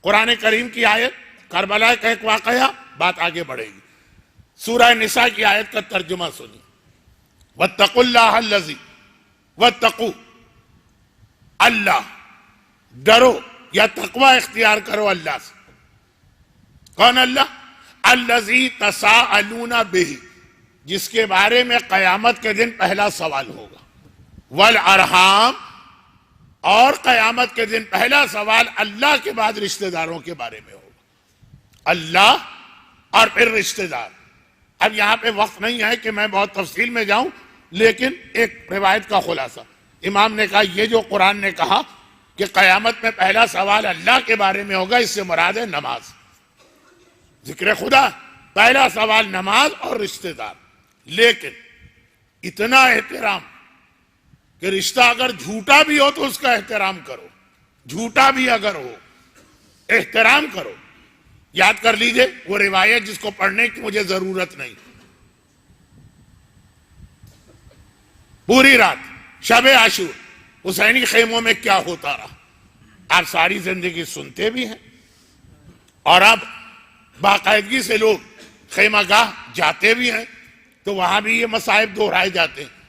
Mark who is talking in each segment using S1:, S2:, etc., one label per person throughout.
S1: قرآن کریم کی آیت، کربلا کا ایک واقعہ، بات آگے بڑھے گی۔ سورہ نساء کی آیت کا ترجمہ سنی، وَاتَّقُوا اللَّهَ الَّذِي، وَاتَّقُوا اللہ، ڈرو یا تقوی اختیار کرو اللہ سے۔ کون اللہ؟ الَّذِي تَسَاءَلُونَ بِهِ، جس کے بارے میں قیامت کے دن پہلا سوال ہوگا، وَالْأَرْحَامَ، اور قیامت کے دن پہلا سوال اللہ کے بعد رشتہ داروں کے بارے میں ہوگا، اللہ اور پھر رشتہ دار۔ اب یہاں پہ وقت نہیں ہے کہ میں بہت تفصیل میں جاؤں، لیکن ایک روایت کا خلاصہ، امام نے کہا یہ جو قرآن نے کہا کہ قیامت میں پہلا سوال اللہ کے بارے میں ہوگا، اس سے مراد ہے نماز، ذکر خدا، پہلا سوال نماز اور رشتہ دار۔ لیکن اتنا احترام کہ رشتہ اگر جھوٹا بھی ہو تو اس کا احترام کرو، جھوٹا بھی اگر ہو احترام کرو۔ یاد کر لیجئے وہ روایت جس کو پڑھنے کی مجھے ضرورت نہیں، پوری رات شب عاشور حسینی خیموں میں کیا ہوتا رہا، آپ ساری زندگی سنتے بھی ہیں، اور اب باقاعدگی سے لوگ خیمہ گاہ جاتے بھی ہیں تو وہاں بھی یہ مصائب دہرائے جاتے ہیں۔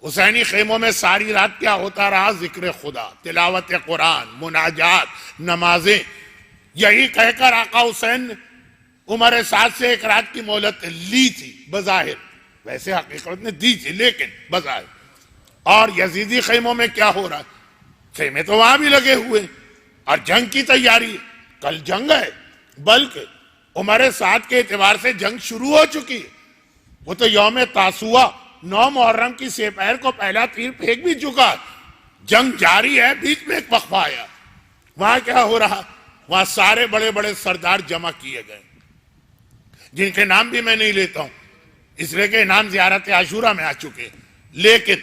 S1: حسینی خیموں میں ساری رات کیا ہوتا رہا؟ ذکر خدا، تلاوت قرآن، مناجات، نمازیں۔ یہی کہہ کر آقا حسین نے عمر سعد سے ایک رات کی مہلت لی تھی بظاہر، ویسے حقیقت نے دی تھی لیکن بظاہر۔ اور یزیدی خیموں میں کیا ہو رہا ہے؟ خیمے تو وہاں بھی لگے ہوئے ہیں اور جنگ کی تیاری ہے، کل جنگ ہے، بلکہ عمر سعد کے اعتبار سے جنگ شروع ہو چکی ہے۔ وہ تو یوم تاسوعہ 9 محرم کی سپہر کو پہلا تیر پھینک بھی چکا، جنگ جاری ہے، بیچ میں ایک وقفہ آیا۔ وہاں کیا ہو رہا؟ وہاں سارے بڑے بڑے سردار جمع کیے گئے، جن کے نام بھی میں نہیں لیتا ہوں اس لیے کہ نام زیارت عاشورہ میں آ چکے، لیکن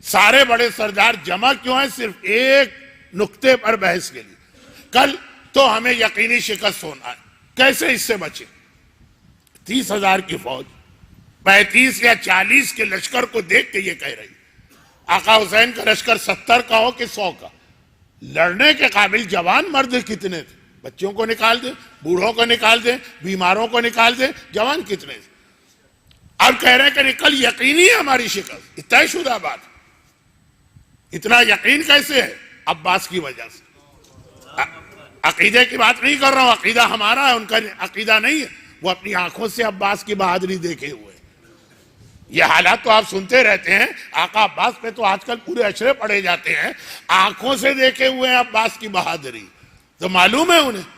S1: سارے بڑے سردار جمع کیوں ہیں؟ صرف ایک نقطے پر بحث کے لیے، کل تو ہمیں یقینی شکست ہونا ہے، کیسے اس سے بچے؟ 30,000 کی فوج 35 یا 40 کے لشکر کو دیکھ کے یہ کہہ رہی، آقا حسین کا لشکر 70 کا ہو کہ 100 کا، لڑنے کے قابل جوان مرد کتنے تھے؟ بچوں کو نکال دیں، بوڑھوں کو نکال دیں، بیماروں کو نکال دیں، جوان کتنے تھے؟ اب کہہ رہے ہیں کہ کل یقینی ہے ہماری شکست، طے شدہ بات۔ اتنا یقین کیسے ہے؟ عباس کی وجہ سے۔ عقیدے کی بات نہیں کر رہا ہوں، عقیدہ ہمارا ہے، ان کا عقیدہ نہیں ہے، وہ اپنی آنکھوں سے عباس کی بہادری دیکھے ہوئے۔ یہ حالات تو آپ سنتے رہتے ہیں، آقا عباس پہ تو آج کل پورے اشرے پڑے جاتے ہیں، آنکھوں سے دیکھے ہوئے ہیں عباس کی بہادری، تو معلوم ہے انہیں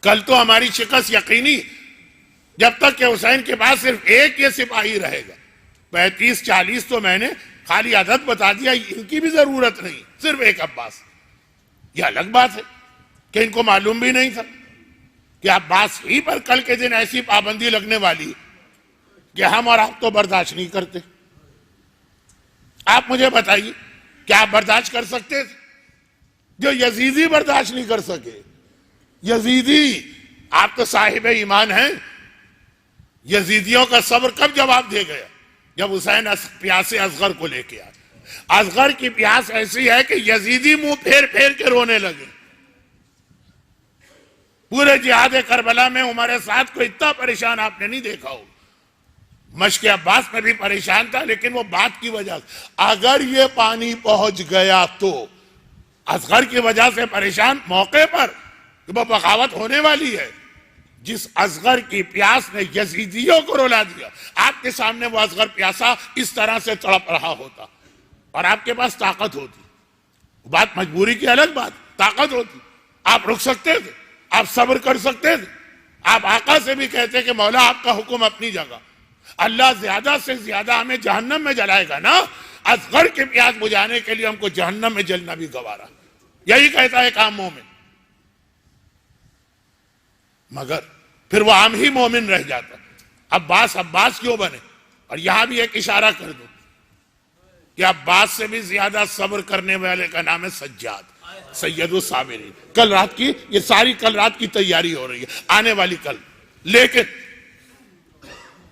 S1: کل تو ہماری شکست یقینی، جب تک کہ حسین کے پاس صرف ایک یہ سپاہی رہے گا۔ 35-40 تو میں نے خالی عدد بتا دیا، ان کی بھی ضرورت نہیں، صرف ایک عباس۔ یہ الگ بات ہے کہ ان کو معلوم بھی نہیں تھا کہ عباس ہی پر کل کے دن ایسی پابندی لگنے والی کہ ہم اور آپ تو برداشت نہیں کرتے۔ آپ مجھے بتائیے کیا آپ برداشت کر سکتے تھے؟ جو یزیدی برداشت نہیں کر سکے، یزیدی، آپ تو صاحب ایمان ہیں، یزیدیوں کا صبر کب جواب دے گیا؟ جب حسین پیاس اصغر کو لے کے آئے۔ اصغر کی پیاس ایسی ہے کہ یزیدی منہ پھیر پھیر کے رونے لگے۔ پورے جہاد کربلا میں عمر سعد کو اتنا پریشان آپ نے نہیں دیکھا ہو، مشق عباس میں بھی پریشان تھا، لیکن وہ بات کی وجہ سے، اگر یہ پانی پہنچ گیا تو اصغر کی وجہ سے پریشان، موقع پر کہ وہ بغاوت ہونے والی ہے۔ جس اصغر کی پیاس نے یزیدیوں کو رلا دیا، آپ کے سامنے وہ اصغر پیاسا اس طرح سے تڑپ رہا ہوتا اور آپ کے پاس طاقت ہوتی، بات مجبوری کی الگ بات، طاقت ہوتی، آپ رک سکتے تھے، آپ صبر کر سکتے تھے، آپ آقا سے بھی کہتے کہ مولا آپ کا حکم اپنی جگہ، اللہ زیادہ سے زیادہ ہمیں جہنم میں جلائے گا نا، اصغر کی پیاس بجھانے کے لیے ہم کو جہنم میں جلنا بھی گوارا، یہی کہتا ہے ایک عام مومن، مگر پھر وہ عام ہی مومن رہ جاتا۔ عباس کیوں بنے؟ اور یہاں بھی ایک اشارہ کر دو کہ عباس سے بھی زیادہ صبر کرنے والے کا نام ہے سجاد، سید الصابرین۔ کل رات کی یہ ساری کل رات کی تیاری ہو رہی ہے، آنے والی کل،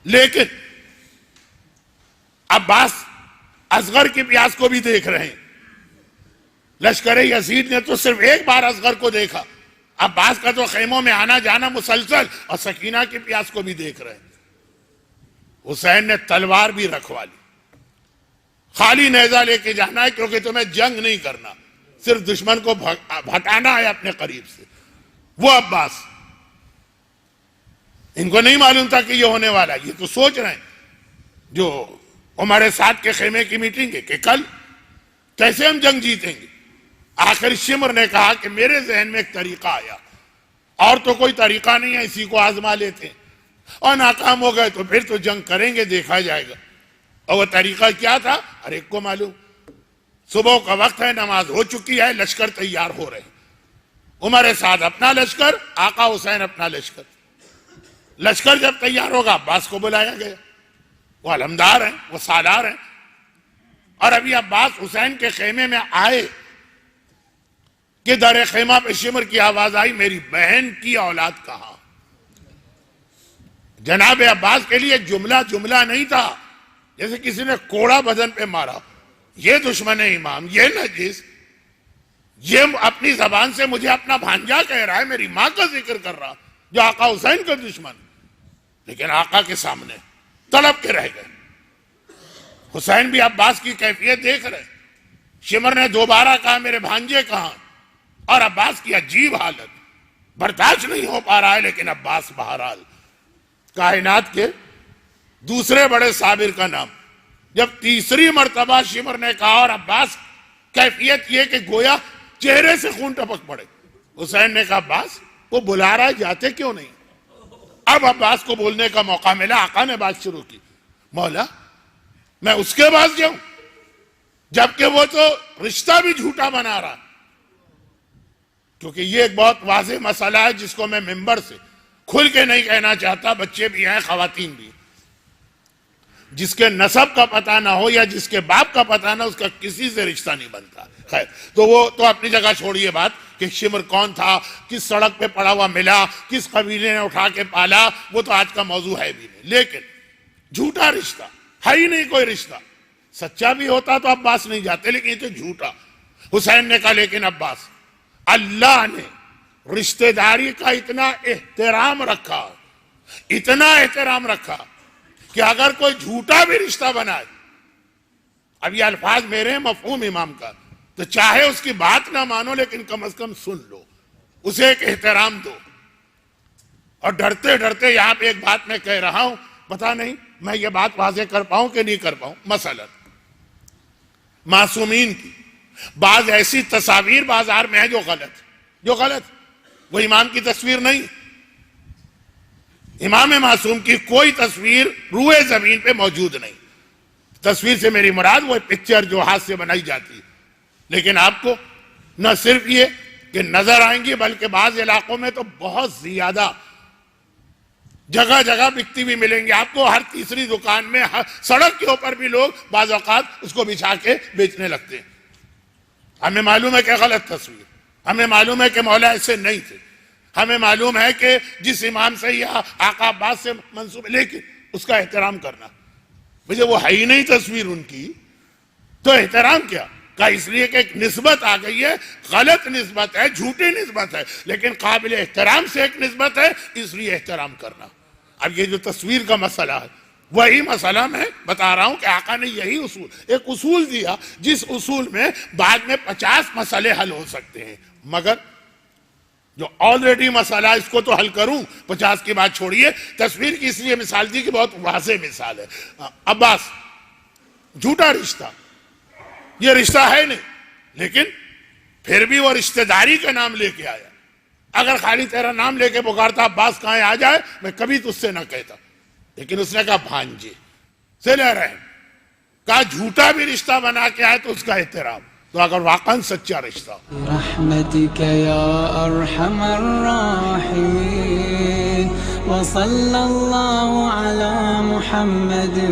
S1: لیکن عباس اصغر کی پیاس کو بھی دیکھ رہے ہیں۔ لشکر یزید نے تو صرف ایک بار اصغر کو دیکھا عباس کا تو خیموں میں آنا جانا مسلسل، اور سکینہ کی پیاس کو بھی دیکھ رہے ہیں۔ حسین نے تلوار بھی رکھوا لی، خالی نیزہ لے کے جانا ہے کیونکہ تمہیں جنگ نہیں کرنا، صرف دشمن کو بھٹانا ہے اپنے قریب سے۔ وہ عباس، ان کو نہیں معلوم تھا کہ یہ ہونے والا، یہ تو سوچ رہے ہیں جو عمر سعد کے خیمے کی میٹنگ ہے کہ کل کیسے ہم جنگ جیتیں گے۔ آخر شمر نے کہا کہ میرے ذہن میں ایک طریقہ آیا، اور تو کوئی طریقہ نہیں ہے، اسی کو آزما لیتے ہیں، اور ناکام ہو گئے تو پھر تو جنگ کریں گے، دیکھا جائے گا۔ اور وہ طریقہ کیا تھا ہر ایک کو معلوم۔ صبح کا وقت ہے، نماز ہو چکی ہے، لشکر تیار ہو رہے ہیں، عمر سعد اپنا لشکر، آقا حسین اپنا لشکر۔ لشکر جب تیار ہوگا عباس کو بلایا گیا، وہ علمدار ہیں، وہ سالار ہیں، اور ابھی عباس حسین کے خیمے میں آئے کہ در خیمہ پہ شمر کی آواز آئی، میری بہن کی اولاد کہاں؟ جناب عباس کے لیے جملہ نہیں تھا، جیسے کسی نے کوڑا بدن پہ مارا، یہ دشمن امام، یہ نجس، یہ اپنی زبان سے مجھے اپنا بھانجا کہہ رہا ہے، میری ماں کا ذکر کر رہا، جو آقا حسین کا دشمن، لیکن آقا کے سامنے تڑپ کے رہ گئے۔ حسین بھی عباس کی کیفیت دیکھ رہے، شمر نے دوبارہ کہا میرے بھانجے کہاں، اور عباس کی عجیب حالت، برداشت نہیں ہو پا رہا ہے، لیکن عباس بہرحال کائنات کے دوسرے بڑے صابر کا نام۔ جب تیسری مرتبہ شمر نے کہا اور عباس کیفیت یہ کہ گویا چہرے سے خون ٹپک پڑے، حسین نے کہا عباس وہ بلا رہا ہے، جاتے کیوں نہیں؟ اب عباس کو بولنے کا موقع ملا، آقا نے بات شروع کی، مولا میں اس کے پاس جاؤں جبکہ وہ تو رشتہ بھی جھوٹا بنا رہا، کیونکہ یہ ایک بہت واضح مسئلہ ہے جس کو میں ممبر سے کھل کے نہیں کہنا چاہتا، بچے بھی ہیں خواتین بھی، جس کے نسب کا پتہ نہ ہو یا جس کے باپ کا پتہ نہ، اس کا کسی سے رشتہ نہیں بنتا۔ خیر، تو وہ تو اپنی جگہ چھوڑیے بات کہ شمر کون تھا، کس سڑک پہ پڑا ہوا ملا، کس قبیلے نے اٹھا کے پالا، وہ تو آج کا موضوع ہے بھی نہیں، لیکن جھوٹا رشتہ ہے ہی نہیں کوئی رشتہ، سچا بھی ہوتا تو عباس نہیں جاتے، لیکن یہ تو جھوٹا۔ حسین نے کہا لیکن عباس، اللہ نے رشتہ داری کا اتنا احترام رکھا، اتنا احترام رکھا کہ اگر کوئی جھوٹا بھی رشتہ بنائے، اب یہ الفاظ میرے مفہوم امام کا، تو چاہے اس کی بات نہ مانو لیکن کم از کم سن لو، اسے ایک احترام دو۔ اور ڈرتے ڈرتے یہاں پہ ایک بات میں کہہ رہا ہوں، پتہ نہیں میں یہ بات واضح کر پاؤں کہ نہیں کر پاؤں، مثلا معصومین کی بعض ایسی تصاویر بازار میں ہیں جو غلط، وہ امام کی تصویر نہیں، امام معصوم کی کوئی تصویر روئے زمین پہ موجود نہیں۔ تصویر سے میری مراد وہ پکچر جو ہاتھ سے بنائی جاتی ہے، لیکن آپ کو نہ صرف یہ کہ نظر آئیں گی بلکہ بعض علاقوں میں تو بہت زیادہ جگہ جگہ بکتی بھی ملیں گی آپ کو، ہر تیسری دکان میں، سڑک کے اوپر بھی لوگ بعض اوقات اس کو بچھا کے بیچنے لگتے ہیں۔ ہمیں معلوم ہے کہ غلط تصویر، ہمیں معلوم ہے کہ مولا ایسے نہیں تھے، ہمیں معلوم ہے کہ جس امام سے یا آقا عباس سے منسوب ہے، لیکن اس کا احترام کرنا، مجھے وہ ہے ہی نہیں تصویر ان کی، تو احترام کیا؟ کہا اس لیے کہ ایک نسبت آ گئی ہے، غلط نسبت ہے، جھوٹی نسبت ہے، لیکن قابل احترام سے ایک نسبت ہے، اس لیے احترام کرنا۔ اب یہ جو تصویر کا مسئلہ ہے، وہی مسئلہ میں بتا رہا ہوں کہ آقا نے یہی ایک اصول دیا، جس اصول میں بعد میں 50 مسئلے حل ہو سکتے ہیں، مگر جو آلریڈی مسئلہ اس کو تو حل کروں، 50 کی بات چھوڑیے، تصویر کی اس لیے مثال دی کہ بہت واضح مثال ہے۔ عباس جھوٹا رشتہ، یہ رشتہ ہے نہیں، لیکن پھر بھی وہ رشتہ داری کا نام لے کے آیا۔ اگر خالی تیرا نام لے کے پکارتا عباس کہاں آ جائے، میں کبھی تجھ سے نہ کہتا، لیکن اس نے کہا بھانجے سے لے رہے ہیں، کہا جھوٹا بھی رشتہ بنا کے آئے تو اس کا احترام، تو اگر واقعا سچا رشتہ۔
S2: برحمتک یا ارحم الراحمین وصلی اللہ علی محمد و